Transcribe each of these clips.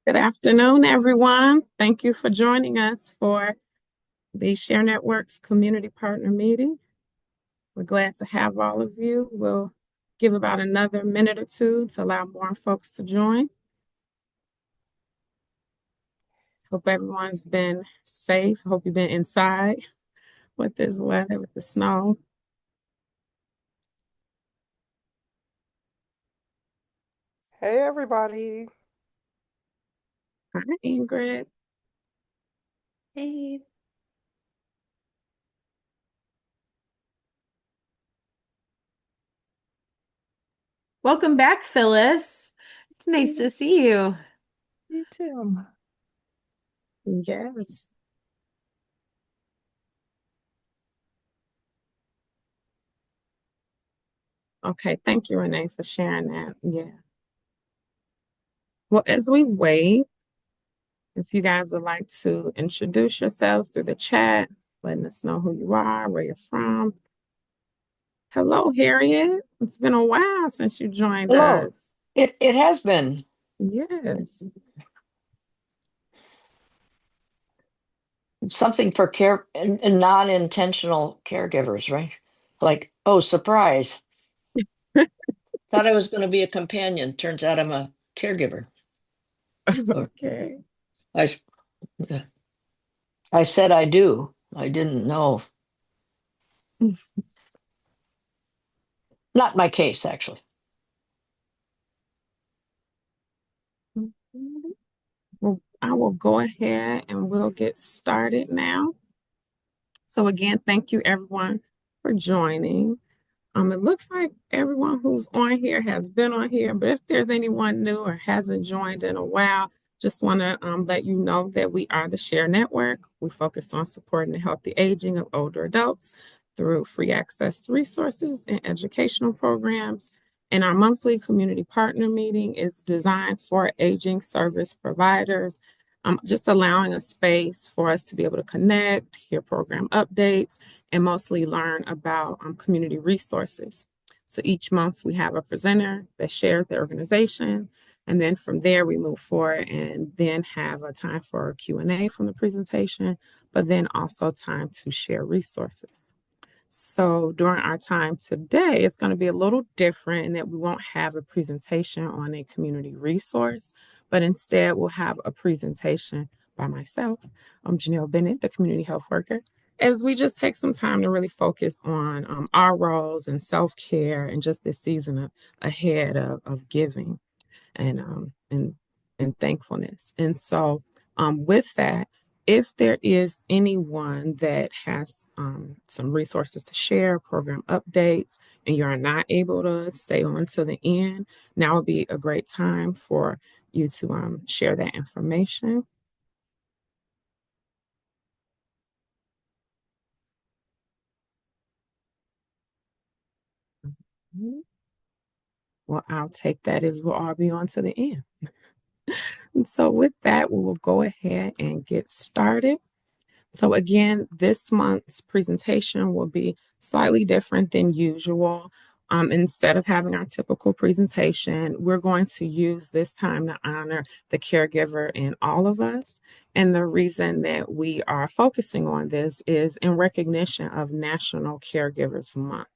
Good afternoon, everyone. Thank you for joining us for the Share Networks Community Partner Meeting. We're glad to have all of you. We'll give about another minute or two to allow more folks to join. Hope everyone's been safe. Hope you've been inside with this weather, with the snow. Hey everybody. Hi, Ingrid. Hey. Welcome back, Phyllis. It's nice to see you. You too. Yes. Okay, thank you, Renee, for sharing that. Yeah. Well, as we wait, if you guys would like to introduce yourselves through the chat, letting us know who you are, where you're from. Hello, Harriet. It's been a while since you joined Hello. us. It has been Yes. something for care and non-intentional caregivers, right? Like, oh, surprise. Thought I was going to be a companion. Turns out I'm a caregiver. Or Okay. I, s- I said I do. I didn't know. Not my case, actually. Well, I will go ahead and we'll get started now. So again, thank you everyone for joining. It looks like everyone who's on here has been on here, but if there's anyone new or hasn't joined in a while, just want to let you know that we are the Share Network. We focus on supporting the healthy aging of older adults through free access to resources and educational programs. And our monthly community partner meeting is designed for aging service providers, just allowing a space for us to be able to connect, hear program updates, and mostly learn about community resources. So each month we have a presenter that shares their organization, and then from there we move forward and then have a time for a Q&A from the presentation, but then also time to share resources. So during our time today, it's going to be a little different in that we won't have a presentation on a community resource, but instead we'll have a presentation by myself. I'm Janelle Bennett, the community health worker, as we just take some time to really focus on our roles and self-care and just this season ahead of giving and thankfulness. And so with that, if there is anyone that has some resources to share, program updates, and you are not able to stay on to the end, now would be a great time for you to share that information. Mhm. Well, I'll take that as we'll all be on to the end. And so with that, we will go ahead and get started. So again, this month's presentation will be slightly different than usual. Instead of having our typical presentation, we're going to use this time to honor the caregiver in all of us. And the reason that we are focusing on this is in recognition of National Caregivers Month.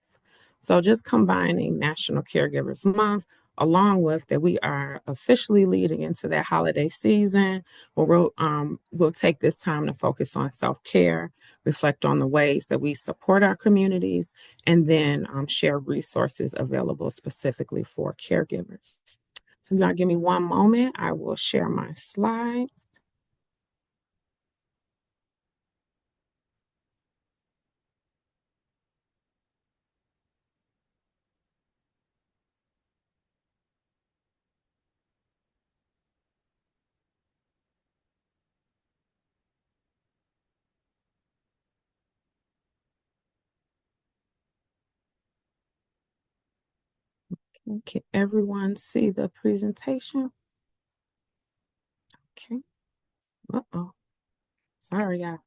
So just combining National Caregivers Month along with that we are officially leading into that holiday season where we'll take this time to focus on self-care, reflect on the ways that we support our communities, and then share resources available specifically for caregivers. So y'all give me one moment. I will share my slides. Can everyone see the presentation? Okay. Uh-oh. Sorry, y'all.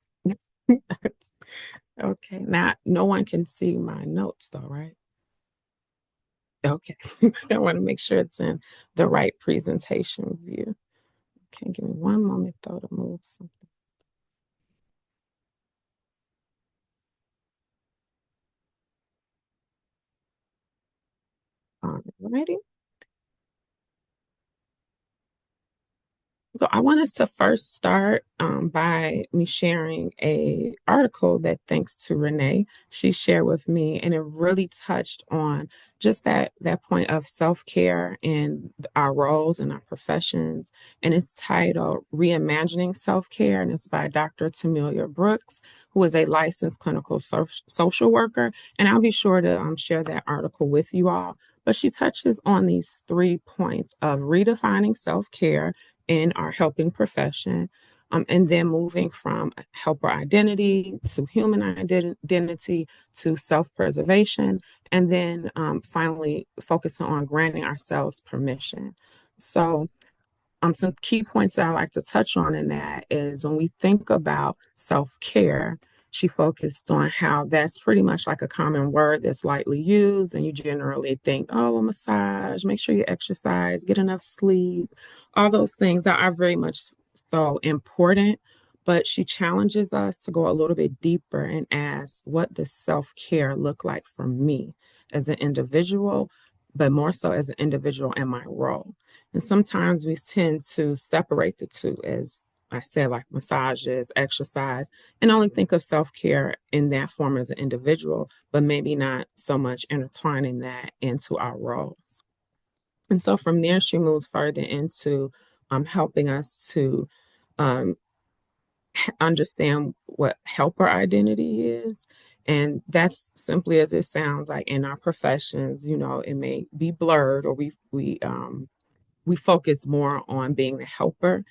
Okay. Now, no one can see my notes though, right? Okay. I want to make sure it's in the right presentation view. Okay, give me one moment though to move something. Alrighty. So I want us to first start by me sharing a article that thanks to Renee, she shared with me, and it really touched on just that point of self-care in our roles and our professions. And it's titled Reimagining Self-Care, and it's by Dr. Tamelia Brooks, who is a licensed clinical social worker. And I'll be sure to share that article with you all. But she touches on these 3 points of redefining self-care in our helping profession. And then moving from helper identity to human identity to self preservation. And then finally focusing on granting ourselves permission. So, some key points that I like to touch on in that is when we think about self care, she focused on how that's pretty much like a common word that's lightly used. And you generally think, oh, a massage, make sure you exercise, get enough sleep, all those things that are very much so important. But she challenges us to go a little bit deeper and ask, what does self care look like for me as an individual, but more so as an individual in my role? And sometimes we tend to separate the two, as I said, like massages, exercise, and only think of self care in that form as an individual, but maybe not so much intertwining that into our roles. And so from there, she moves further into helping us to um, understand what helper identity is. And that's simply as it sounds like in our professions, it may be blurred, or we focus more on being the helper,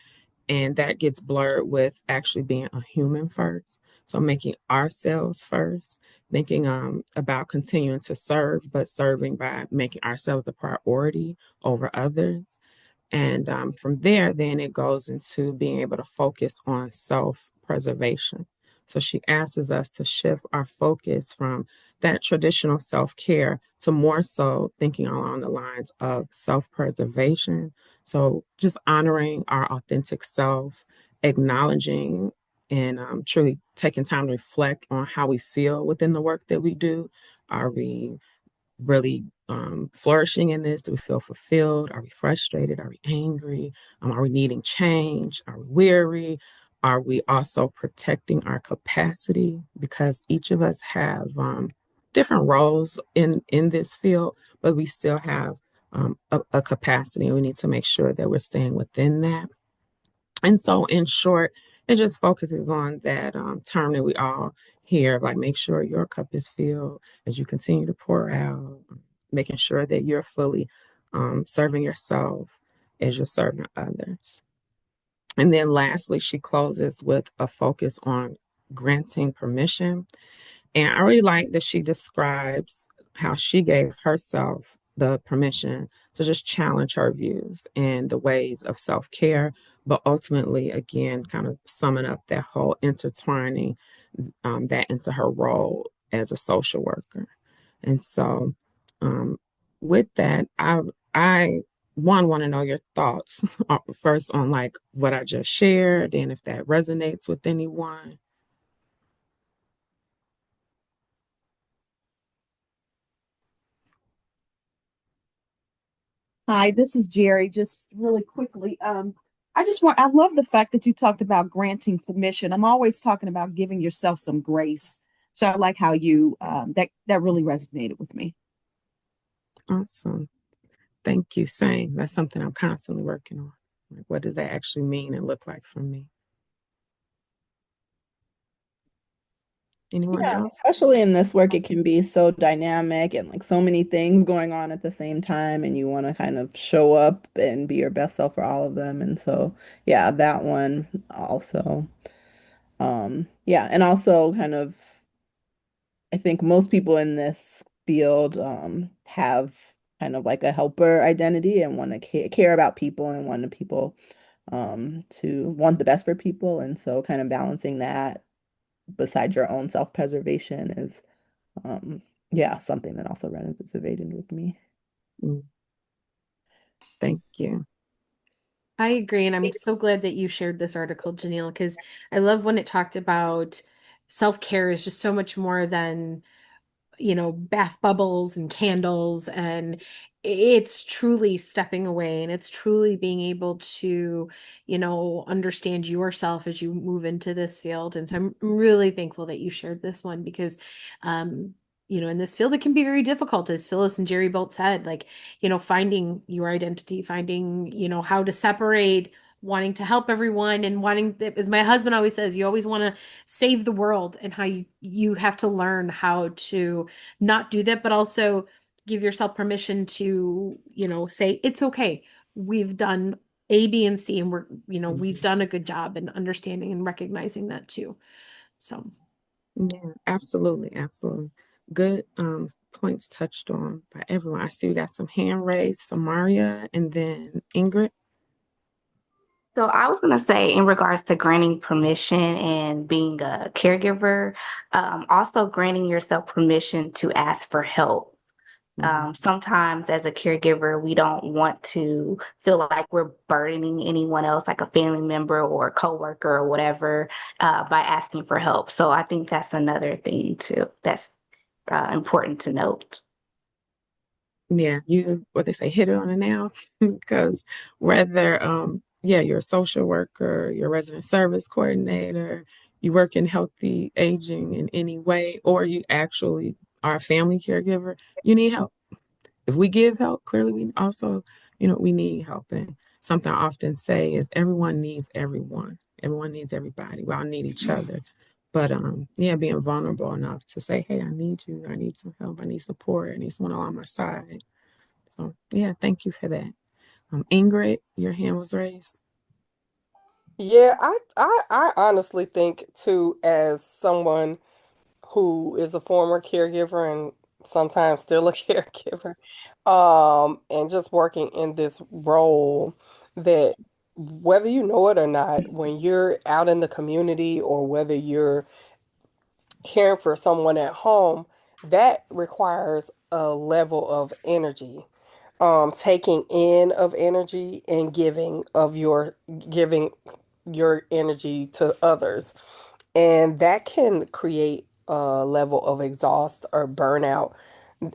and that gets blurred with actually being a human first. So making ourselves first, thinking about continuing to serve, but serving by making ourselves the priority over others. And from there, then it goes into being able to focus on self preservation. So she asks us to shift our focus from that traditional self care to more so thinking along the lines of self preservation. So just honoring our authentic self, acknowledging and truly taking time to reflect on how we feel within the work that we do. Are we really flourishing in this? Do we feel fulfilled? Are we frustrated? Are we angry? Are we needing change? Are we weary? Are we also protecting our capacity? Because each of us have different roles in this field, but we still have a capacity, and we need to make sure that we're staying within that. And so, in short, it just focuses on that term that we all hear, like make sure your cup is filled as you continue to pour out, making sure that you're fully serving yourself as you're serving others. And then lastly, she closes with a focus on granting permission. And I really like that she describes how she gave herself the permission to just challenge her views and the ways of self care, but ultimately, again, kind of summing up that whole intertwining that into her role as a social worker. And so, um, with that, I want to know your thoughts first on like what I just shared, and if that resonates with anyone. Hi, this is Jerry. Just really quickly, I love the fact that you talked about granting permission. I'm always talking about giving yourself some grace. So I like how that really resonated with me. Awesome. Thank you. Same. That's something I'm constantly working on. Like, what does that actually mean and look like for me? Anyone Yeah, else? especially in this work, it can be so dynamic and like so many things going on at the same time, and you want to kind of show up and be your best self for all of them. And so, yeah, that one also. Yeah, and also kind of, I think most people in this field have kind of like a helper identity and want to care about people and want the people to want the best for people. And so, kind of balancing that besides your own self-preservation is um, yeah, something that also resonated with me. Mm, thank you. I agree. And I'm so glad that you shared this article, Janelle, because I love when it talked about self-care is just so much more than bath bubbles and candles. And it's truly stepping away and it's truly being able to, understand yourself as you move into this field. And so I'm really thankful that you shared this one because, um, in this field, it can be very difficult, as Phyllis and Jerry both said, like, finding your identity, finding, how to separate wanting to help everyone and wanting, as my husband always says, you always want to save the world, and how you have to learn how to not do that, but also give yourself permission to, say, it's okay. We've done A, B, and C, and we've Mhm. done a good job in understanding and recognizing that too. So, Yeah, absolutely, absolutely. Good points touched on by everyone. I see we got some hand raised, Samaria, and then Ingrid. So I was going to say, in regards to granting permission and being a caregiver, also granting yourself permission to ask for help. Mhm. Sometimes as a caregiver, we don't want to feel like we're burdening anyone else, like a family member or a coworker or whatever, by asking for help. So I think that's another thing too that's important to note. Yeah, you what they say, hit it on the nail. Because whether yeah, you're a social worker, you're a resident service coordinator, you work in healthy aging in any way, or you actually are a family caregiver, you need help. If we give help, clearly we also, we need help. And something I often say is everyone needs everyone. Everyone needs everybody. We all need each other. But yeah, being vulnerable enough to say, hey, I need you. I need some help. I need support. I need someone on my side. So yeah, thank you for that. Ingrid, your hand was raised. Yeah, I honestly think too, as someone who is a former caregiver and sometimes still a caregiver, and just working in this role, that whether you know it or not, when you're out in the community or whether you're caring for someone at home, that requires a level of energy, taking in of energy and giving your energy to others. And that can create a level of exhaust or burnout.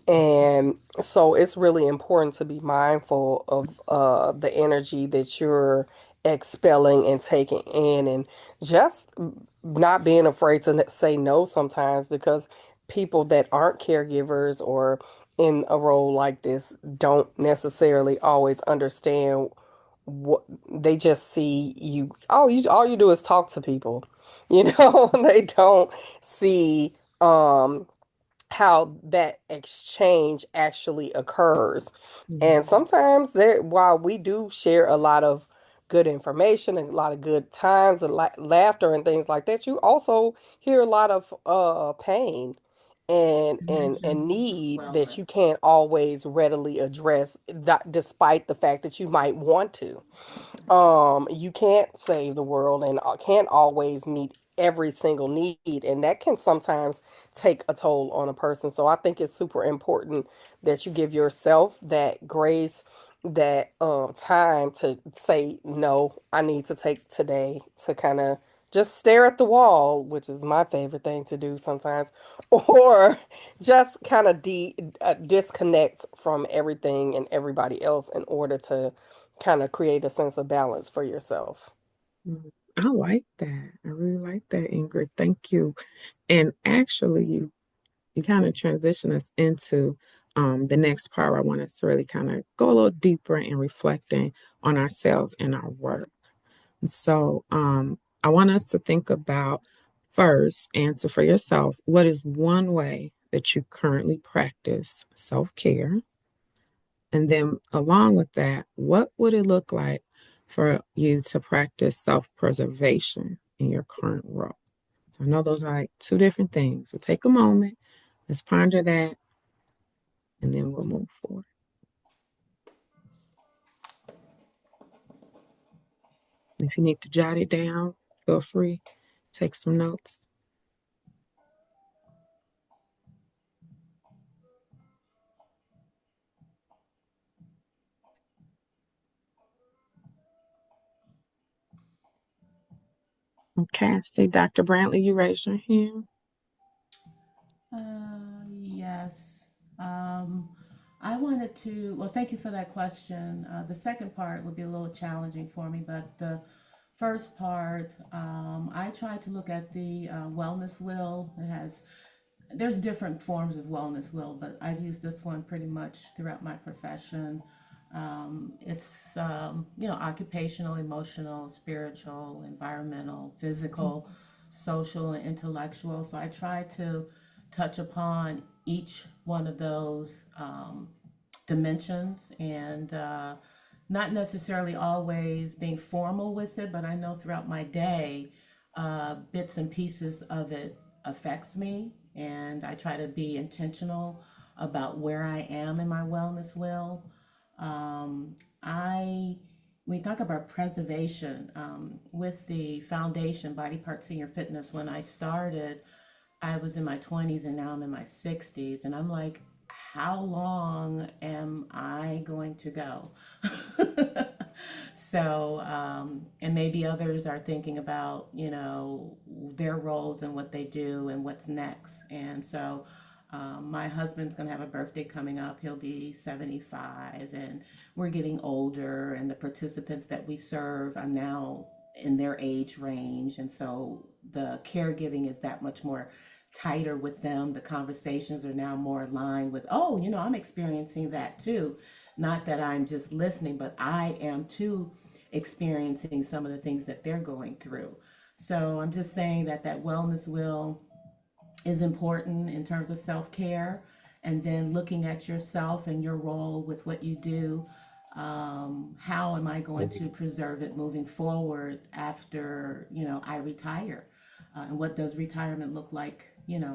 And so it's really important to be mindful of the energy that you're expelling and taking in, and just not being afraid to say no sometimes, because people that aren't caregivers or in a role like this don't necessarily always understand what they just see you. Oh, you all you do is talk to people, they don't see how that exchange actually occurs. And Mhm. sometimes there, while we do share a lot of good information and a lot of good times and laughter and things like that, you also hear a lot of pain and need that you can't always readily address, despite the fact that you might want to. You can't save the world and can't always meet every single need, and that can sometimes take a toll on a person. So I think it's super important that you give yourself that grace, that time to say no. I need to take today to kind of just stare at the wall, which is my favorite thing to do sometimes, or just kind of disconnect from everything and everybody else in order to kind of create a sense of balance for yourself. Mhm. I like that. I really like that, Ingrid. Thank you. And actually, you kind of transition us into the next part where I want us to really kind of go a little deeper in reflecting on ourselves and our work. And so I want us to think about first, answer for yourself, what is one way that you currently practice self-care? And then along with that, what would it look like for you to practice self-preservation in your current role? So I know those are like two different things. So take a moment, let's ponder that, and then we'll move forward. If you need to jot it down, feel free. Take some notes. Okay, I see Dr. Brantley, you raised your hand. Yes. Um, I wanted to, well, thank you for that question. The second part would be a little challenging for me, but the first part, I try to look at the wellness wheel. There's different forms of wellness wheel, but I've used this one pretty much throughout my profession. It's occupational, emotional, spiritual, environmental, physical, social, and intellectual. So I try to touch upon each one of those dimensions and not necessarily always being formal with it, but I know throughout my day, bits and pieces of it affects me, and I try to be intentional about where I am in my wellness wheel. I When we talk about preservation, with the foundation Body Part Senior Fitness, when I started, I was in my 20s and now I'm in my 60s. And I'm like, how long am I going to go? And maybe others are thinking about, their roles and what they do and what's next. My husband's going to have a birthday coming up. He'll be 75, and we're getting older. And the participants that we serve, I'm now in their age range. And so the caregiving is that much more tighter with them. The conversations are now more aligned with, oh, I'm experiencing that too. Not that I'm just listening, but I am too experiencing some of the things that they're going through. So I'm just saying that that wellness will is important in terms of self care, and then looking at yourself and your role with what you do. How am I going to preserve it moving forward after I retire? And what does retirement look like,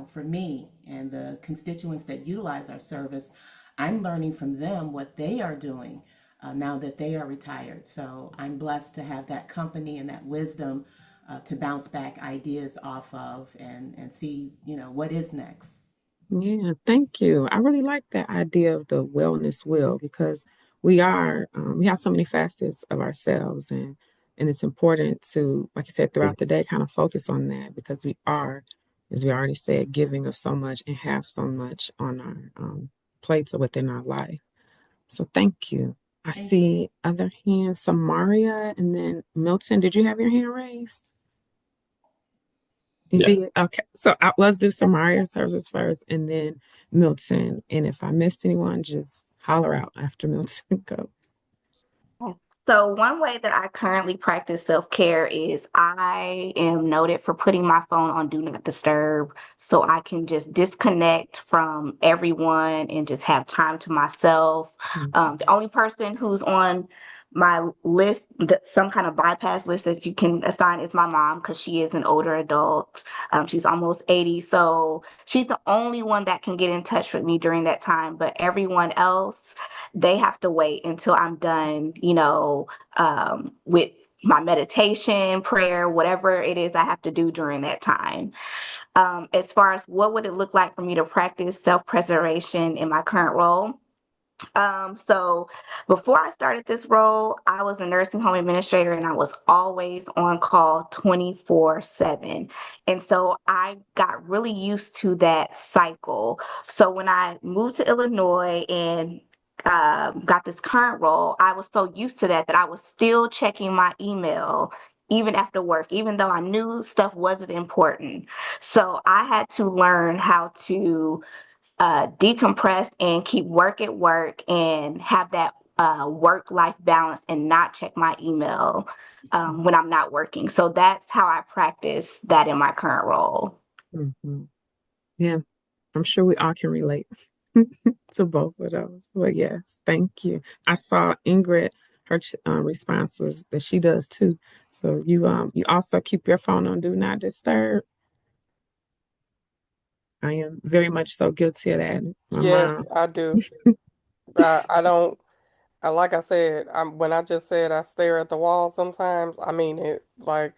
for me and the constituents that utilize our service? I'm learning from them what they are doing now that they are retired. So I'm blessed to have that company and that wisdom to bounce back ideas off of and see, what is next. Yeah, thank you. I really like that idea of the wellness wheel because we have so many facets of ourselves, and it's important to, like you said, throughout the day, kind of focus on that because we are, as we already said, giving of so much and have so much on our plates or within our life. So thank you. I Thank you. see other hands, Samaria, and then Milton. Did you have your hand raised? You did? Okay. So let's do Samaria's hers first and then Milton. And if I missed anyone, just holler out after Milton go. So, one way that I currently practice self care is I am noted for putting my phone on Do Not Disturb so I can just disconnect from everyone and just have time to myself. The only person who's on my list, some kind of bypass list that you can assign, is my mom because she is an older adult. She's almost 80. So, she's the only one that can get in touch with me during that time. But everyone else, they have to wait until I'm done, with my meditation, prayer, whatever it is I have to do during that time. As far as what would it look like for me to practice self-preservation in my current role? So before I started this role, I was a nursing home administrator and I was always on call 24/7. And so I got really used to that cycle. So when I moved to Illinois and got this current role, I was so used to that I was still checking my email even after work, even though I knew stuff wasn't important. So I had to learn how to decompress and keep work at work and have that work life balance and not check my email when I'm not working. So that's how I practice that in my current role. Mhm. Yeah, I'm sure we all can relate to both of those. But yes, thank you. I saw Ingrid, her response was that she does too. So you also keep your phone on Do Not Disturb. I am very much so guilty of that. My Yes, mom. I do. I don't. Like I said, when I just said I stare at the wall sometimes, I mean it. Like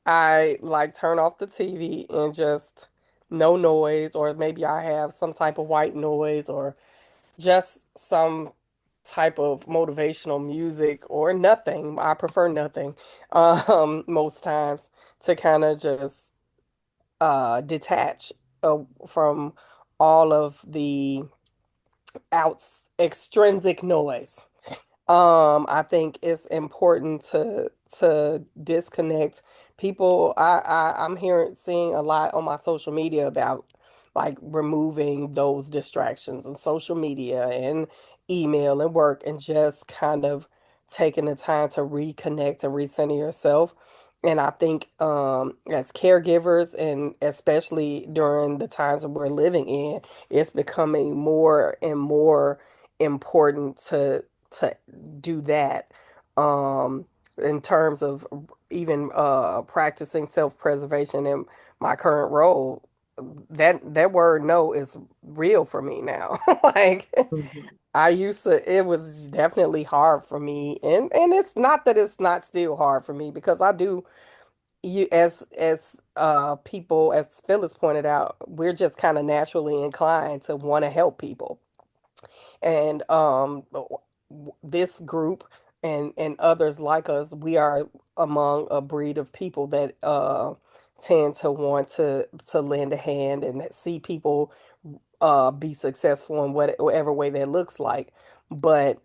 I like turn off the TV and just no noise, or maybe I have some type of white noise or just some type of motivational music or nothing. I prefer nothing, most times to kind of just detach from all of the outs extrinsic noise. I think it's important to disconnect people. I'm seeing a lot on my social media about like removing those distractions and social media and email and work and just kind of taking the time to reconnect and recenter yourself. And I think as caregivers and especially during the times that we're living in, it's becoming more and more important to do that in terms of even practicing self-preservation in my current role. That word no is real for me now. Like Mhm. I used to, it was definitely hard for me, and it's not that it's not still hard for me because I do you as people, as Phyllis pointed out, we're just kind of naturally inclined to want to help people. And this group and others like us, we are among a breed of people that tend to want to lend a hand and see people be successful in whatever way that looks like. But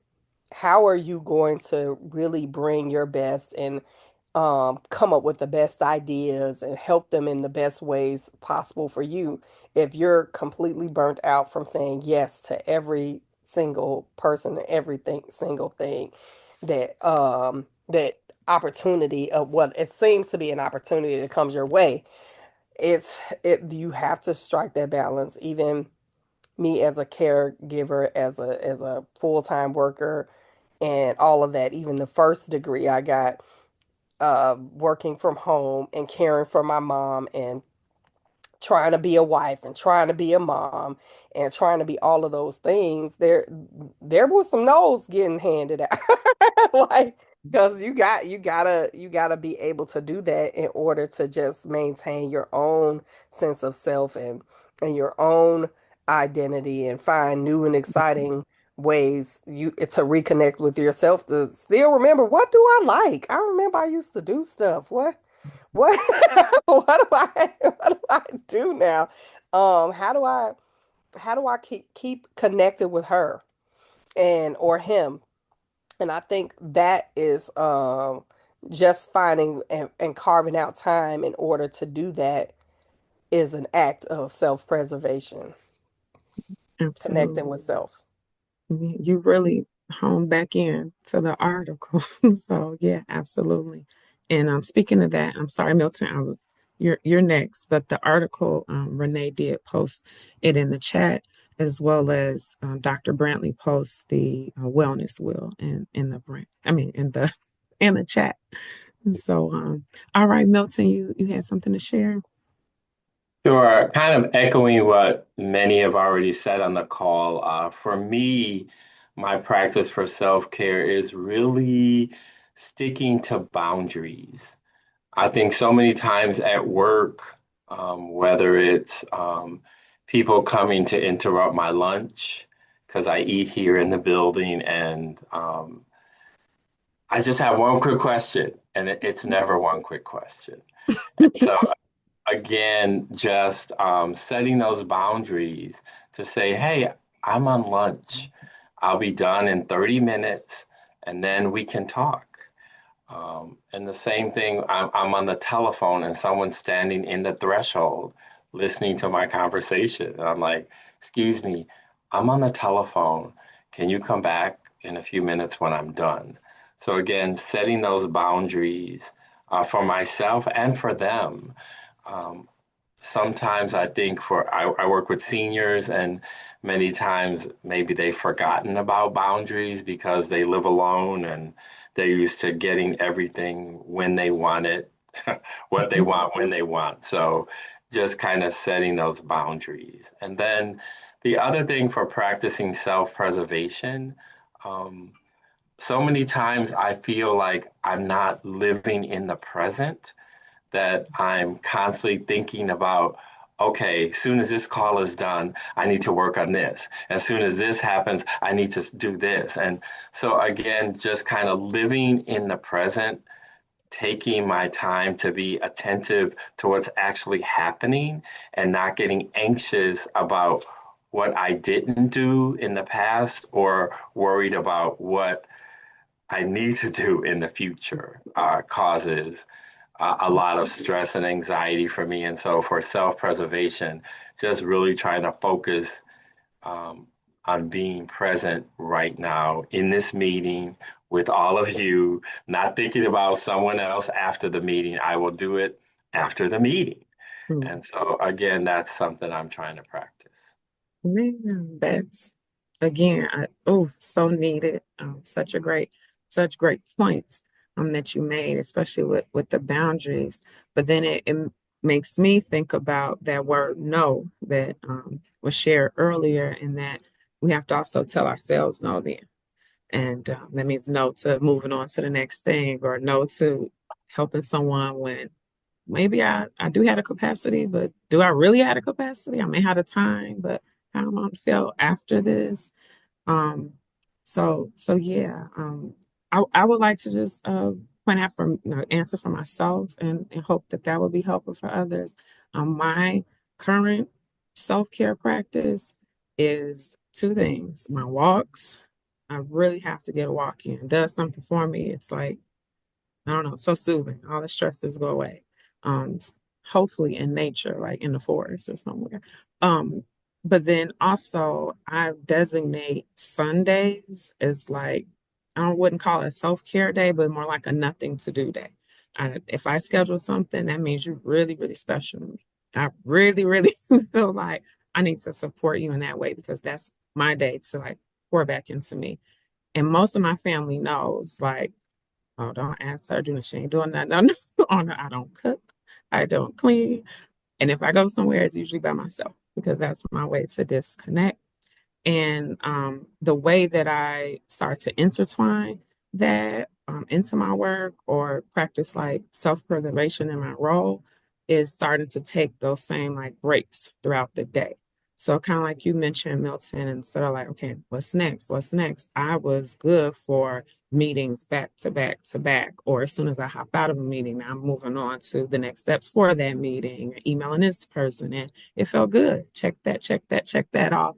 how are you going to really bring your best and come up with the best ideas and help them in the best ways possible for you if you're completely burnt out from saying yes to every single person and everything single thing that opportunity of what it seems to be an opportunity that comes your way. It you have to strike that balance. Even me as a caregiver, as a full-time worker and all of that, even the first degree I got working from home and caring for my mom and trying to be a wife and trying to be a mom and trying to be all of those things, there was some no's getting handed out. Like, because you gotta be able to do that in order to just maintain your own sense of self and your own identity and find new and exciting ways you to reconnect with yourself to still remember what do I like? I remember I used to do stuff. What what do I do now? How do I keep connected with her and or him? And I think that is just finding and carving out time in order to do that is an act of self-preservation, Absolutely. connecting with self. You really hone back in to the article. So yeah, absolutely. And speaking of that, I'm sorry, Milton, you're next. But the article Renee did post it in the chat, as well as Dr. Brantley posts the wellness wheel in the brand. I mean, in the in the chat. So all right, Milton, you had something to share. Sure. Kind of echoing what many have already said on the call. For me, my practice for self-care is really sticking to boundaries. I think so many times at work, whether it's people coming to interrupt my lunch, because I eat here in the building, and I just have one quick question, and it's never one quick question. So again, just setting those boundaries to say, hey, I'm on lunch. I'll be done in 30 minutes and then we can talk. And the same thing, I'm on the telephone and someone's standing in the threshold listening to my conversation. And I'm like, excuse me, I'm on the telephone. Can you come back in a few minutes when I'm done? So, again, setting those boundaries for myself and for them. Um, Sometimes I think I work with seniors, and many times maybe they've forgotten about boundaries because they live alone and they're used to getting everything when they want it, what they want when they want. So just kind of setting those boundaries. And then the other thing for practicing self-preservation, um, so many times I feel like I'm not living in the present, that I'm constantly thinking about, okay, as soon as this call is done, I need to work on this. As soon as this happens, I need to do this. And so again, just kind of living in the present, taking my time to be attentive to what's actually happening and not getting anxious about what I didn't do in the past or worried about what I need to do in the future causes a lot of stress and anxiety for me. And so for self-preservation, just really trying to focus um, on being present right now in this meeting with all of you, not thinking about someone else after the meeting. I will do it after the meeting. Hmm. And so again, that's something I'm trying to practice. Man, that's again, oh, so needed. Such great points that you made, especially with the boundaries. But then it makes me think about that word no that was shared earlier, and that we have to also tell ourselves no then. And that means no to moving on to the next thing, or no to helping someone when maybe I do have a capacity, but do I really have a capacity? I may have the time, but how am I gonna feel after this? Um, so yeah, I would like to just point out for answer for myself, and hope that that will be helpful for others. My current self-care practice is two things: my walks. I really have to get a walk in. It does something for me. It's like, I don't know, so soothing. All the stresses go away. Hopefully in nature, like in the forest or somewhere. Um, but then also I designate Sundays as like, I wouldn't call it a self-care day, but more like a nothing to do day. If I schedule something, that means you're really, really special to me. I really, really feel like I need to support you in that way, because that's my day to like pour back into me. And most of my family knows, like, oh, don't ask her, do she ain't doing that. No, no, on her. I don't cook. I don't clean. And if I go somewhere, it's usually by myself, because that's my way to disconnect. And the way that I start to intertwine that into my work, or practice like self-preservation in my role, is starting to take those same like breaks throughout the day. So kind of like you mentioned, Milton, instead of like, okay, what's next? What's next? I was good for meetings back to back to back, or as soon as I hop out of a meeting, I'm moving on to the next steps for that meeting, or emailing this person. And it felt good. Check that, check that, check that off.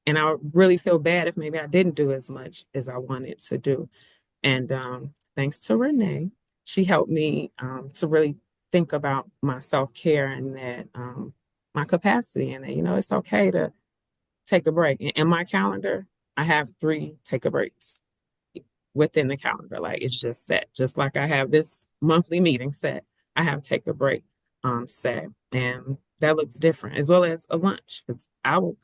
And I really feel bad if maybe I didn't do as much as I wanted to do. And thanks to Renee, she helped me to really think about my self care, and that my capacity, and that, it's okay to take a break. In my calendar, I have 3 take a breaks within the calendar. Like, it's just set. Just like I have this monthly meeting set, I have take a break set. And that looks different, as well as a lunch. Because I'm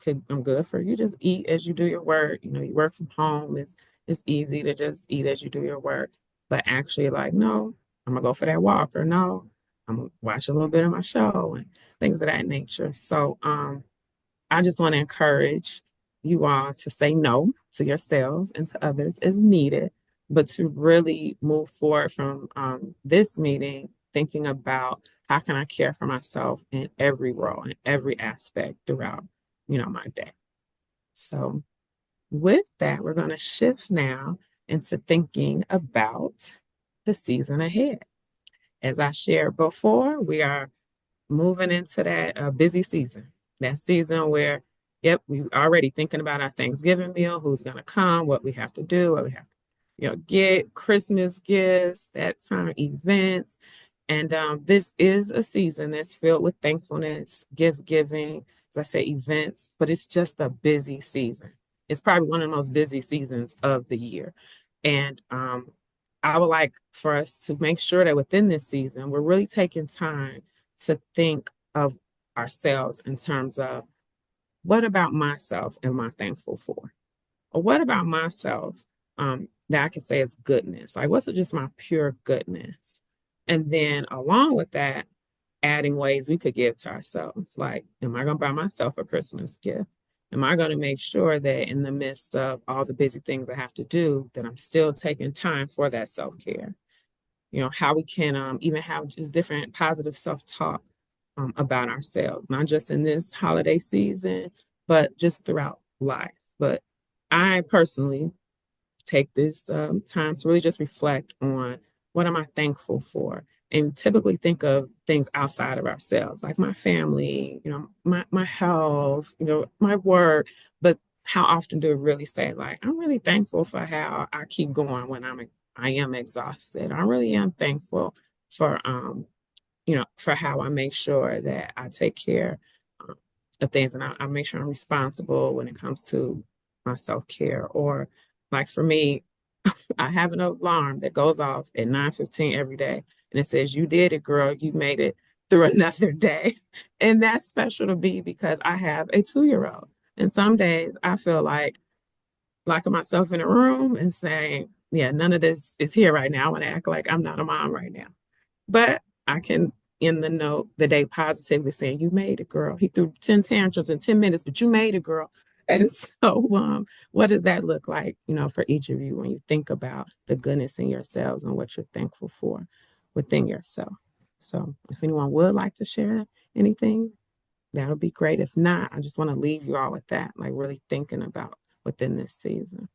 good for you. Just eat as you do your work. You work from home. It's easy to just eat as you do your work. But actually, like, no, I'm gonna go for that walk, or no, I'm gonna watch a little bit of my show, and things of that nature. So I just want to encourage you all to say no to yourselves and to others as needed, but to really move forward from this meeting thinking about, how can I care for myself in every role, in every aspect throughout, my day. So with that, we're going to shift now into thinking about the season ahead. As I shared before, we are moving into that busy season. That season where, yep, we already thinking about our Thanksgiving meal, who's gonna come, what we have to do, what we have to, get Christmas gifts, that time events. And this is a season that's filled with thankfulness, gift giving, as I say, events, but it's just a busy season. It's probably one of the most busy seasons of the year. And I would like for us to make sure that within this season, we're really taking time to think of ourselves in terms of, what about myself am I thankful for? Or what about myself that I can say is goodness? Like, what's just my pure goodness? And then along with that, adding ways we could give to ourselves. Like, am I going to buy myself a Christmas gift? Am I going to make sure that in the midst of all the busy things I have to do, that I'm still taking time for that self care? How we can even have just different positive self talk about ourselves, not just in this holiday season, but just throughout life. But I personally take this time to really just reflect on what am I thankful for, and typically think of things outside of ourselves, like my family, my health, my work. But how often do we really say, like, I'm really thankful for how I keep going when I am exhausted. I really am thankful for for how I make sure that I take care um, of things, and I make sure I'm responsible when it comes to my self-care. Or like for me, I have an alarm that goes off at 9:15 every day, and it says, "You did it, girl. You made it through another day." And that's special to me because I have a 2-year old. And some days I feel like locking myself in a room and saying, yeah, none of this is here right now. I want to act like I'm not a mom right now. But I can end the note the day positively saying, "You made it, girl. He threw 10 tantrums in 10 minutes, but you made it, girl." And so, what does that look like, for each of you when you think about the goodness in yourselves and what you're thankful for within yourself? So, if anyone would like to share anything, that would be great. If not, I just want to leave you all with that, like really thinking about within this season.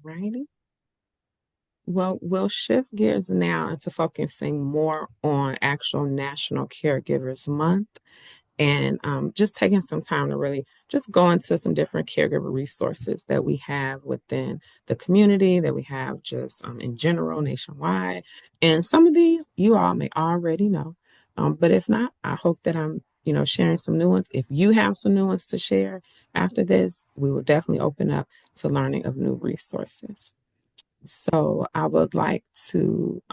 Righty. Well, we'll shift gears now into focusing more on actual National Caregivers Month, and just taking some time to really just go into some different caregiver resources that we have within the community, that we have just in general nationwide. And some of these you all may already know, but if not, I hope that I'm sharing some new ones. If you have some new ones to share after this, we will definitely open up to learning of new resources. So I would like to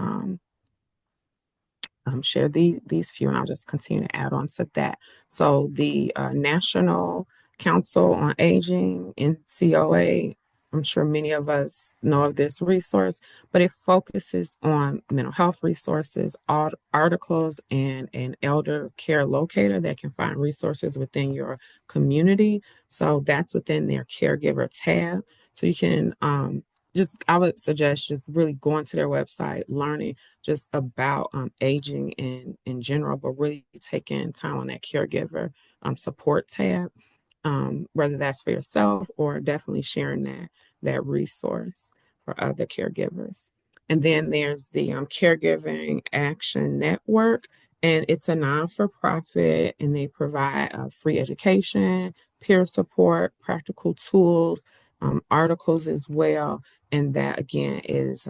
share these few, and I'll just continue to add on to that. So the National Council on Aging, NCOA, I'm sure many of us know of this resource, but it focuses on mental health resources, articles, and an elder care locator that can find resources within your community. So that's within their caregiver tab. So you can I would suggest just really going to their website, learning just about aging in general, but really taking time on that caregiver support tab, whether that's for yourself or definitely sharing that resource for other caregivers. And then there's the Caregiving Action Network, and it's a non-for-profit, and they provide free education, peer support, practical tools, articles as well. And that again is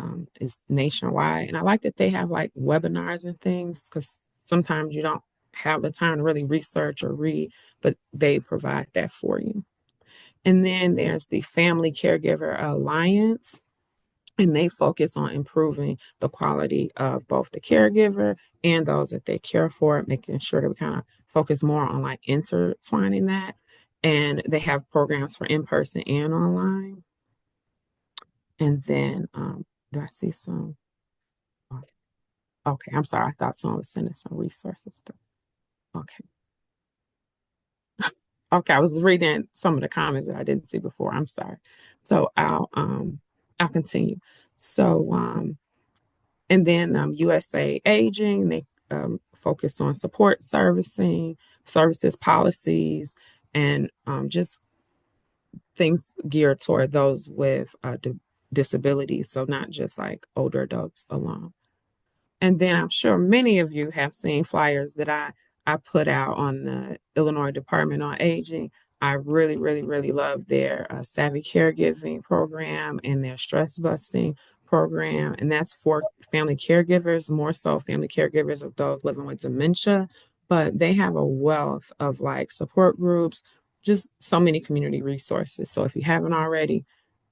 nationwide. And I like that they have like webinars and things, because sometimes you don't have the time to really research or read, but they provide that for you. And then there's the Family Caregiver Alliance, and they focus on improving the quality of both the caregiver and those that they care for, making sure that we kind of focus more on like intertwining that. And they have programs for in person and online. And then, do I see some? oh, Okay, I'm sorry. I thought someone was sending some resources. Okay. Okay, I was reading some of the comments that I didn't see before. I'm sorry. So I'll continue. So and then USA Aging, they focus on support services, policies, and just things geared toward those with disabilities. So not just like older adults alone. And then I'm sure many of you have seen flyers that I put out on the Illinois Department on Aging. I really, really, really love their Savvy Caregiving program and their stress busting program. And that's for family caregivers, more so family caregivers of those living with dementia. But they have a wealth of like support groups, just so many community resources. So if you haven't already,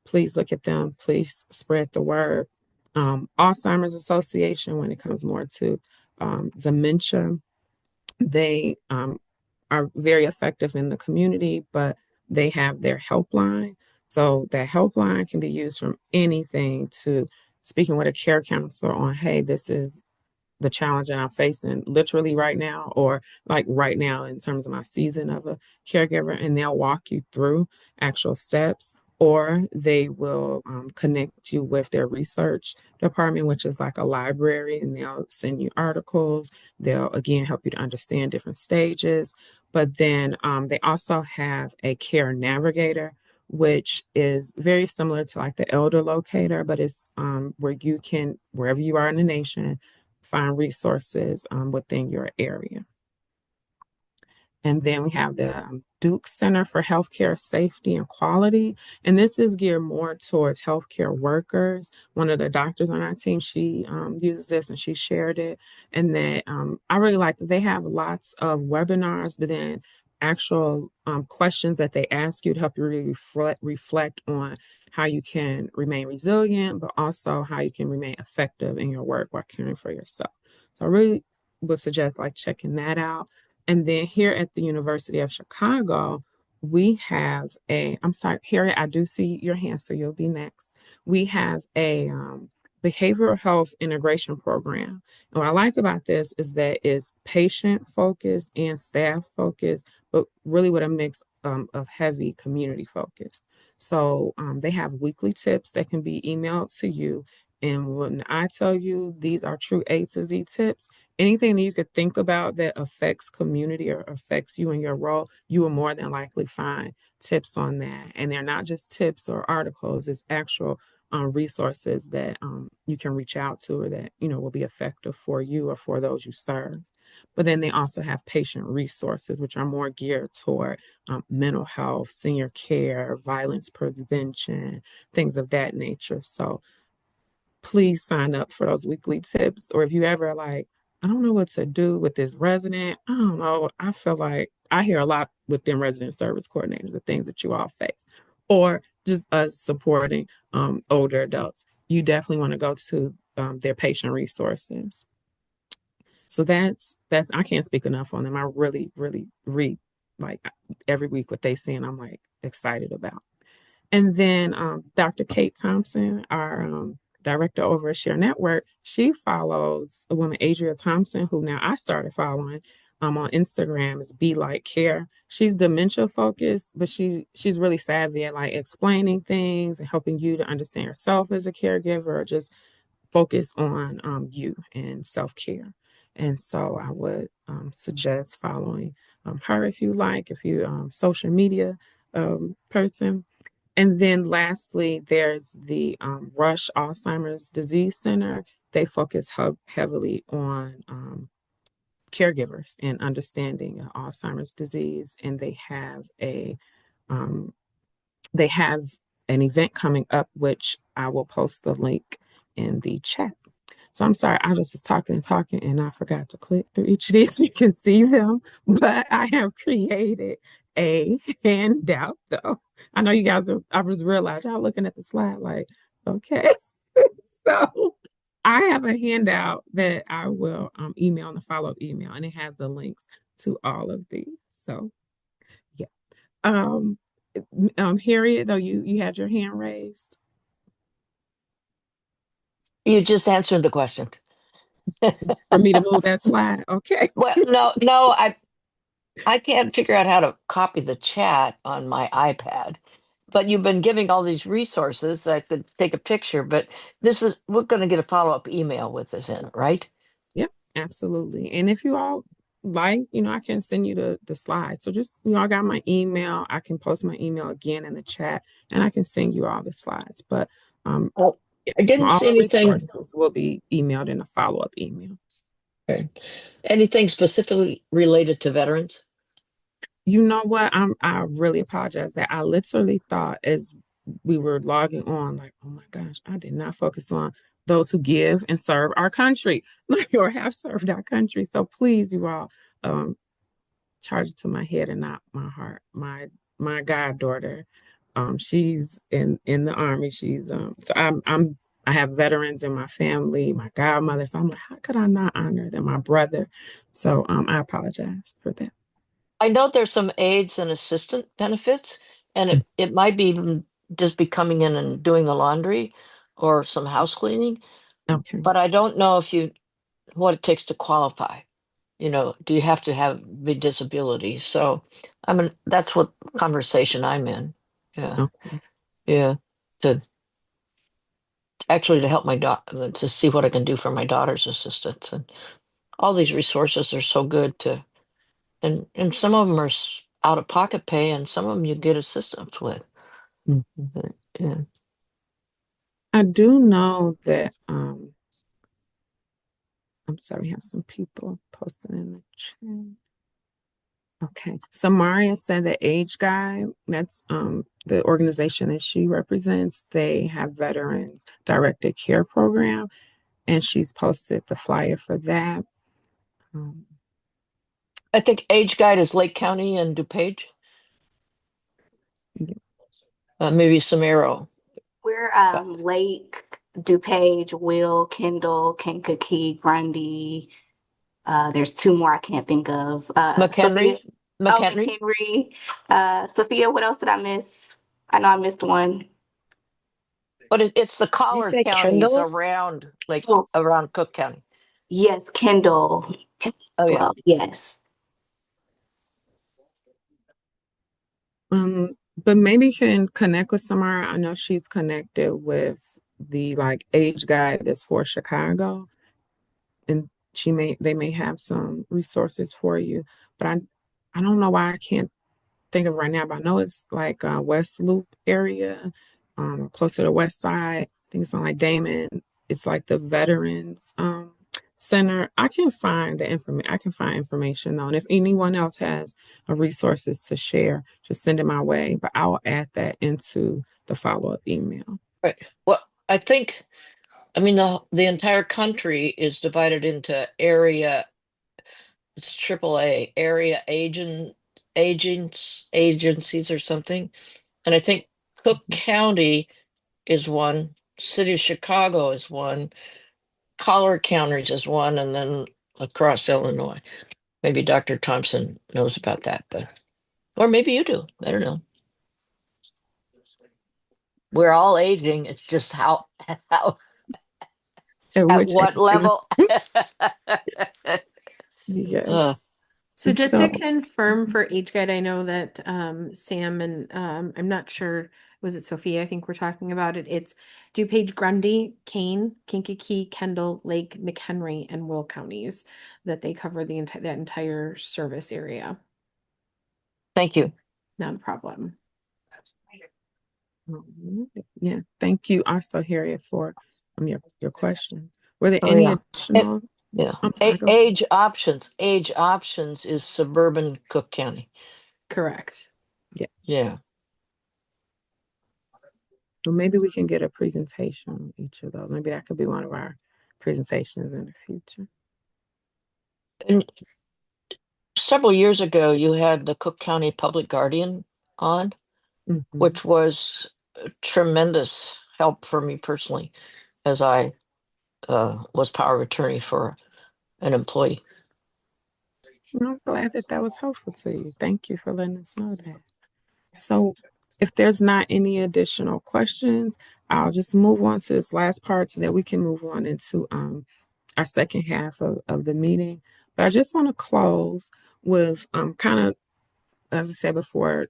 please look at them. Please spread the word. Alzheimer's Association, when it comes more to dementia, they are very effective in the community, but they have their helpline. So that helpline can be used from anything to speaking with a care counselor on, hey, this is the challenge that I'm facing literally right now, or like right now in terms of my season of a caregiver, and they'll walk you through actual steps. or they will connect you with their research department, which is like a library, and they'll send you articles. They'll again help you to understand different stages. But then they also have a care navigator, which is very similar to like the elder locator, but it's where you can, wherever you are in the nation, find resources within your area. And then we have the Duke Center for Healthcare Safety and Quality. And this is geared more towards healthcare workers. One of the doctors on our team, she uses this and she shared it. And that I really like that they have lots of webinars, but then actual questions that they ask you to help you really reflect on how you can remain resilient, but also how you can remain effective in your work while caring for yourself. So I really would suggest like checking that out. And then here at the University of Chicago, we have I'm sorry, Harriet, I do see your hand, so you'll be next. We have a behavioral health integration program. And what I like about this is that it's patient focused and staff focused, but really with a mix of heavy community focus. So they have weekly tips that can be emailed to you. And when I tell you these are true A to Z tips, anything that you could think about that affects community or affects you in your role, you will more than likely find tips on that. And they're not just tips or articles, it's actual resources that you can reach out to or that, will be effective for you or for those you serve. But then they also have patient resources, which are more geared toward mental health, senior care, violence prevention, things of that nature. So please sign up for those weekly tips. Or if you ever like, I don't know what to do with this resident, I don't know. I feel like I hear a lot within resident service coordinators, the things that you all face, or just us supporting older adults. You definitely want to go to their patient resources. So that's I can't speak enough on them. I really, really read like every week what they say, and I'm like excited about. And then Dr. Kate Thompson, our director over at Share Network, she follows a woman, Adria Thompson, who now I started following on Instagram is Be Like Care. She's dementia focused, but she's really savvy at like explaining things and helping you to understand yourself as a caregiver or just focus on you and self-care. And so I would suggest following her if you like, if you social media person. And then lastly, there's the Rush Alzheimer's Disease Center. They focus heavily on caregivers and understanding Alzheimer's disease, and um, they have an event coming up, which I will post the link in the chat. So I'm sorry, I just was talking and talking, and I forgot to click through each of these so you can see them. But I have created a handout, though. I know you guys are, I just realized y'all looking at the slide like, okay. So I have a handout that I will email in the follow-up email, and it has the links to all of these. So yeah. Um, Harriet, though you had your hand raised. You just answered the question. For me to move that slide. Okay. Well, no, I can't figure out how to copy the chat on my iPad. But you've been giving all these resources. I could take a picture, but we're going to get a follow-up email with this in it, right? Yep, absolutely. And if you all like, I can send you the slides. So just, I got my email. I can post my email again in the chat and I can send you all the slides. But Well, I yes, didn't all see the anything. resources will be emailed in a follow-up email. Okay. Anything specifically related to veterans? You know what? I really apologize that I literally thought as we were logging on, like, oh my gosh, I did not focus on those who give and serve our country, like or have served our country. So please, you all, charge it to my head and not my heart. My goddaughter, she's in the army. She's so I have veterans in my family, my godmother. So I'm like, how could I not honor them? My brother. So I apologize for that. I know there's some aides and assistant benefits, and it might be even just be coming in and doing the laundry or some house cleaning, Okay. but I don't know what it takes to qualify. Do you have to have big disability? So that's what conversation I'm in. Yeah. Okay. Yeah, to actually to help my daughter to see what I can do for my daughter's assistants, and all these resources are so good to, and some of them are out of pocket pay, and some of them you get assistance with. Mhm. But, yeah. I do know that I'm sorry, we have some people posting in the chat. Okay. So Maria said that Age Guide, that's the organization that she represents, they have veterans directed care program, and she's posted the flyer for that. Um, I think Age Guide is Lake County and DuPage, yeah. maybe Samaro. We're Lake, DuPage, Will, Kendall, Kankakee, Grundy. There's two more I can't think of. Sophia. McHenry, Oh, McHenry. McHenry. Sophia, what else did I miss? I know I missed one. But it's the Did you collar say counties Kendall? around Oh, around Cook County. yes, Kendall. Oh yeah. Well, yes. But maybe you can connect with Samara. I know she's connected with the like Age Guide that's for Chicago, and they may have some resources for you. But I don't know why I can't think of it right now, but I know it's like West Loop area, closer to the West Side. I think it's on like Damon. It's like the Veterans Center. I can find the information. I can find information on. If anyone else has resources to share, just send it my way. But I will add that into the follow-up email. Right. Well, I think I mean the entire country is divided into area. It's AAA area agencies or something. And I think Cook County is one, City of Chicago is one, collar counties is one, and then across Illinois. Maybe Dr. Thompson knows about that, but or maybe you do. I don't know. We're all aging. It's just how how At at which what age you? level? uh, Yes. So just to So, confirm for age guide, I know that Sam and I'm not sure, was it Sophia? I think we're talking about it. It's DuPage, Grundy, Kane, Kankakee, Kendall, Lake, McHenry, and Will counties that they cover that entire service area. Thank you. Not a problem. yeah, thank you also, Harriet, for your question. Were there Oh any yeah. additional? Yeah. I'm sorry, go ahead. Age options. Age options is suburban Cook County. Correct. Yeah. Yeah. Well, maybe we can get a presentation on each of those. Maybe that could be one of our presentations in the future. And several years ago, you had the Cook County Public Guardian on, Hmm. which was a tremendous help for me personally, as I was power of attorney for an employee. I'm glad that that was helpful to you. Thank you for letting us know that. So, if there's not any additional questions, I'll just move on to this last part so that we can move on into our second half of the meeting. But I just want to close with kind of, as I said before,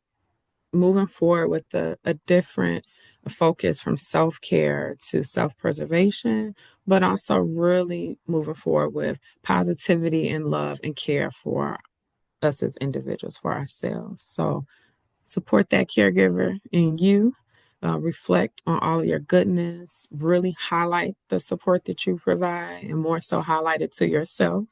moving forward with a different focus from self-care to self-preservation, but also really moving forward with positivity and love and care for us as individuals, for ourselves. So support that caregiver in you. Reflect on all of your goodness, really highlight the support that you provide, and more so highlight it to yourself.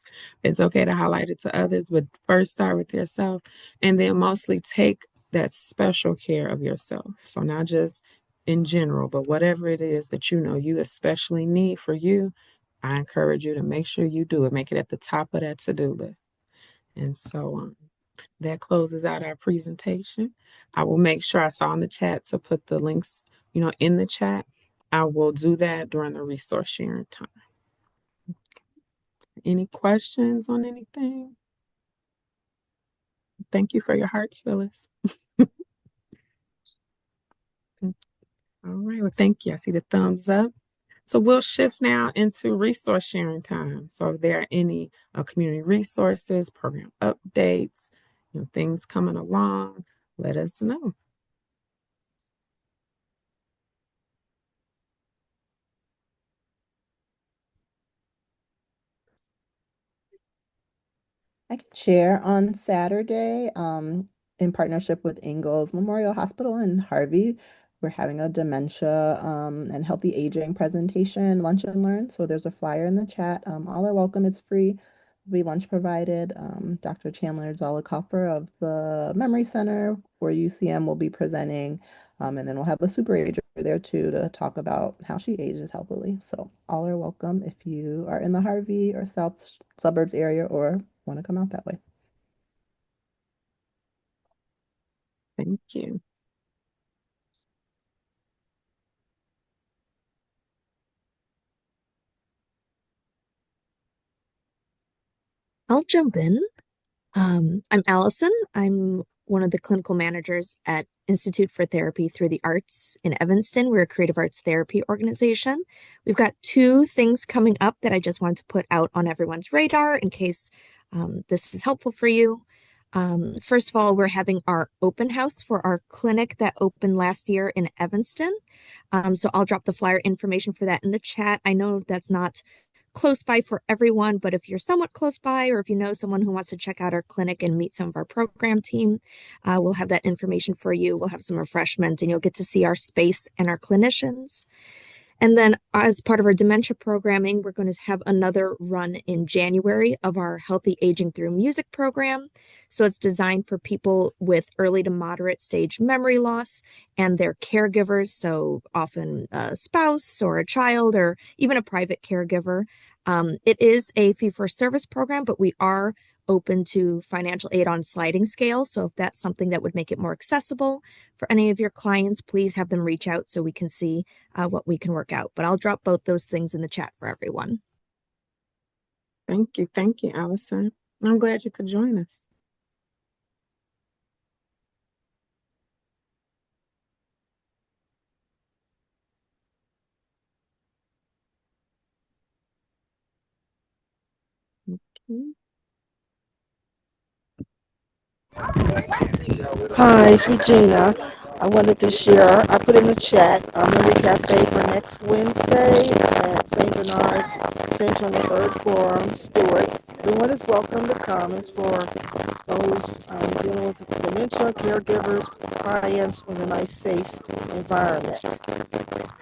It's okay to highlight it to others, but first start with yourself, and then mostly take that special care of yourself. So, not just in general, but whatever it is that you know you especially need for you, I encourage you to make sure you do it, make it at the top of that to do list. And so, that closes out our presentation. I will make sure I saw in the chat to put the links, in the chat. I will do that during the resource sharing time. Any questions on anything? Thank you for your hearts, Phyllis. All right. Well, thank you. I see the thumbs up. So we'll shift now into resource sharing time. So if there are any community resources, program updates, things coming along, let us know. I can share on Saturday, in partnership with Ingalls Memorial Hospital in Harvey. We're having a dementia and healthy aging presentation, lunch and learn. So there's a flyer in the chat. All are welcome. It's free. Be lunch provided. Dr. Chandler Zollikofer of the Memory Center for UCM will be presenting. And then we'll have a super ager there too to talk about how she ages healthily. So all are welcome if you are in the Harvey or South suburbs area or want to come out that way. Thank you. I'll jump in. I'm Allison. I'm one of the clinical managers at Institute for Therapy Through the Arts in Evanston. We're a creative arts therapy organization. We've got two things coming up that I just wanted to put out on everyone's radar in case this is helpful for you. First of all, we're having our open house for our clinic that opened last year in Evanston. So I'll drop the flyer information for that in the chat. I know that's not close by for everyone, but if you're somewhat close by or if you know someone who wants to check out our clinic and meet some of our program team, we'll have that information for you. We'll have some refreshment and you'll get to see our space and our clinicians. And then, as part of our dementia programming, we're going to have another run in January of our Healthy Aging Through Music program. So it's designed for people with early to moderate stage memory loss and their caregivers. So often a spouse or a child or even a private caregiver. It is a fee for service program, but we are open to financial aid on sliding scale. So if that's something that would make it more accessible for any of your clients, please have them reach out so we can see what we can work out. But I'll drop both those things in the chat for everyone. Thank you, Allison. I'm glad you could join us. Okay. Hi, it's Regina. I wanted to share, I put in the chat, I'm in the cafe for next Wednesday at St. Bernard's Center on the third floor, Stewart. Everyone is welcome to come. It's for those dealing with dementia, caregivers, clients with a nice, safe environment.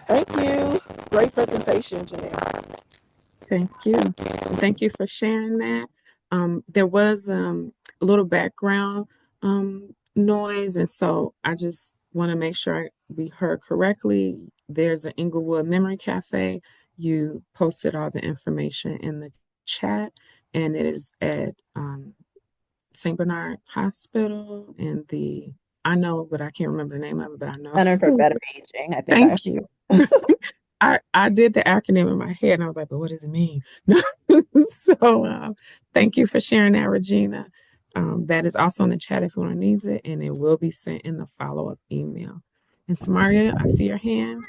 Thank you. Great presentation, Janelle. Thank you. And thank you for sharing that. There was a little background noise, and so I just want to make sure we heard correctly. There's an Inglewood Memory Cafe. You posted all the information in the chat, and it is at St. Bernard Hospital and I know, but I can't remember the name of it, but I know. Center for Better Aging, I think I. Thank you. I did the acronym in my head and I was like, but what does it mean? So thank you for sharing that, Regina. That is also in the chat if anyone needs it, and it will be sent in the follow-up email. And Samaria, I see your hand.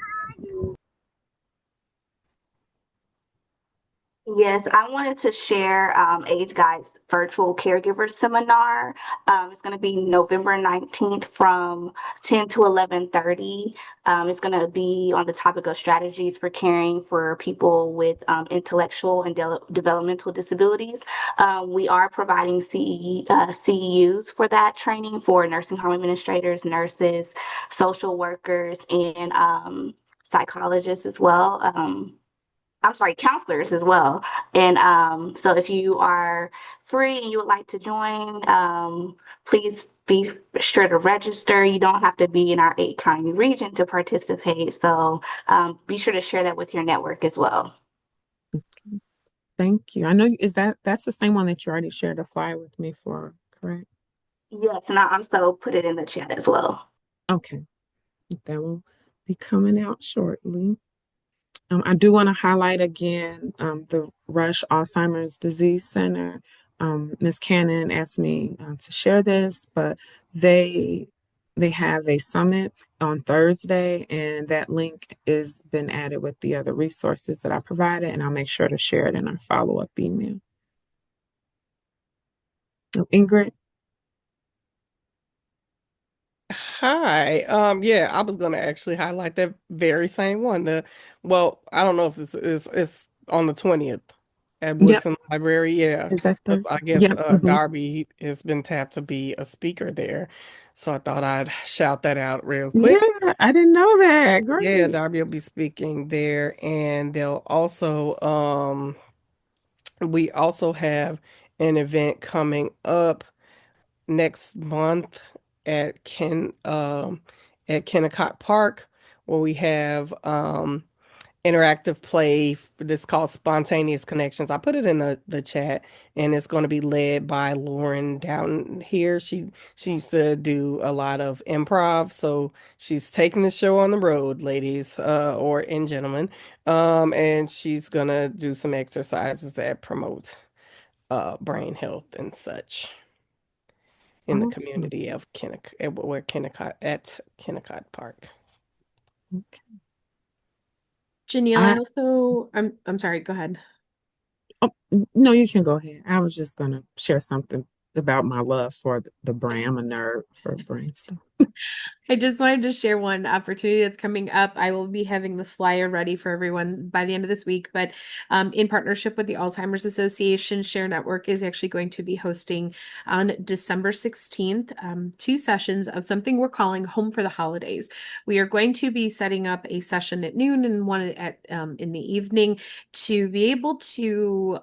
Yes, I wanted to share Age Guide's virtual caregiver seminar. It's going to be November 19th from 10 to 11:30. It's going to be on the topic of strategies for caring for people with intellectual and developmental disabilities. We are providing CEUs for that training for nursing home administrators, nurses, social workers, and psychologists as well. I'm sorry, counselors as well. And so if you are free and you would like to join, please be sure to register. You don't have to be in our 8 county region to participate. So be sure to share that with your network as well. Thank you. I know that's the same one that you already shared a flyer with me for, correct? Yes, and I'm still put it in the chat as well. Okay. That will be coming out shortly. I do want to highlight again the Rush Alzheimer's Disease Center. Ms. Cannon asked me to share this, but they have a summit on Thursday, and that link is been added with the other resources that I provided, and I'll make sure to share it in our follow-up email. Ingrid? Hi. Yeah, I was gonna actually highlight that very same one. I don't know if it's on the 20th at Yep. Woodson Library. Yeah, Is that because I Thursday? guess Yep. Darby has been tapped to be a speaker there. So I thought I'd shout that out real quick. Yeah, I didn't know that. Yeah, Great. Darby will be speaking there, and they'll also we also have an event coming up next month at at Kennecott Park, where we have interactive play that's called Spontaneous Connections. I put it in the chat, and it's going to be led by Lauren down here. She used to do a lot of improv, so she's taking the show on the road, ladies, and gentlemen. And she's gonna do some exercises that promote brain health and such in the Awesome. community of Kennecott Park. Okay. Janelle, I I also I'm sorry, go ahead. oh, no, you can go ahead. I was just gonna share something about my love for the brain. I'm a nerd for brain stuff. I just wanted to share one opportunity that's coming up. I will be having the flyer ready for everyone by the end of this week, but in partnership with the Alzheimer's Association, Share Network is actually going to be hosting on December 16th 2 sessions of something we're calling Home for the Holidays. We are going to be setting up a session at noon and one at in the evening to be able to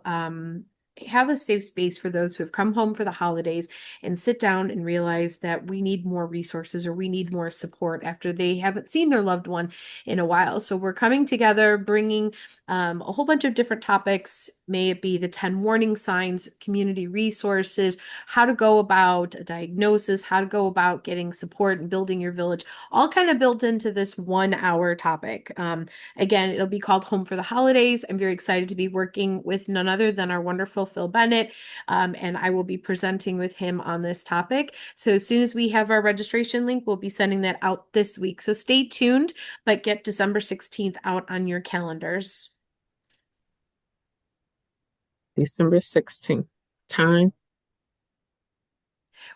have a safe space for those who have come home for the holidays and sit down and realize that we need more resources or we need more support after they haven't seen their loved one in a while. So we're coming together, bringing a whole bunch of different topics. May it be the 10 warning signs, community resources, how to go about a diagnosis, how to go about getting support and building your village, all kind of built into this 1 hour topic. Again, it'll be called Home for the Holidays. I'm very excited to be working with none other than our wonderful Phil Bennett, and I will be presenting with him on this topic. So as soon as we have our registration link, we'll be sending that out this week. So stay tuned, but get December 16th out on your calendars. December 16th. Time.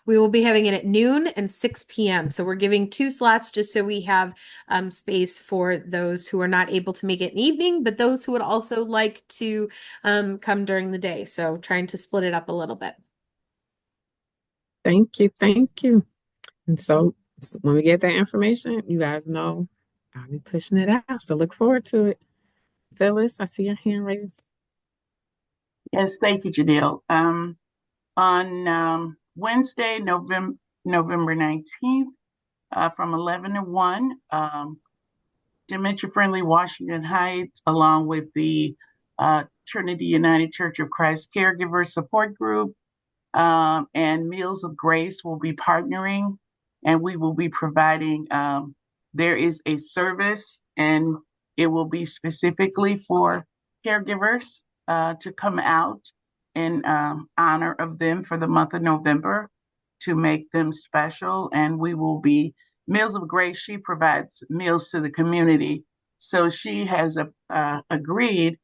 We will be having it at noon and 6 p.m. So we're giving 2 slots just so we have space for those who are not able to make it in the evening, but those who would also like to come during the day. So trying to split it up a little bit. Thank you. Thank you. And so when we get that information, you guys know I'll be pushing it out. So look forward to it. Phyllis, I see your hand raised. Yes, thank you, Janelle. On Wednesday, November 19th, from 11 to 1, Dementia Friendly Washington Heights, along with the Trinity United Church of Christ Caregiver Support Group, and Meals of Grace will be partnering, and we will be providing. There is a service, and it will be specifically for caregivers to come out in honor of them for the month of November to make them special. And we will be Meals of Grace. She provides meals to the community, so she has agreed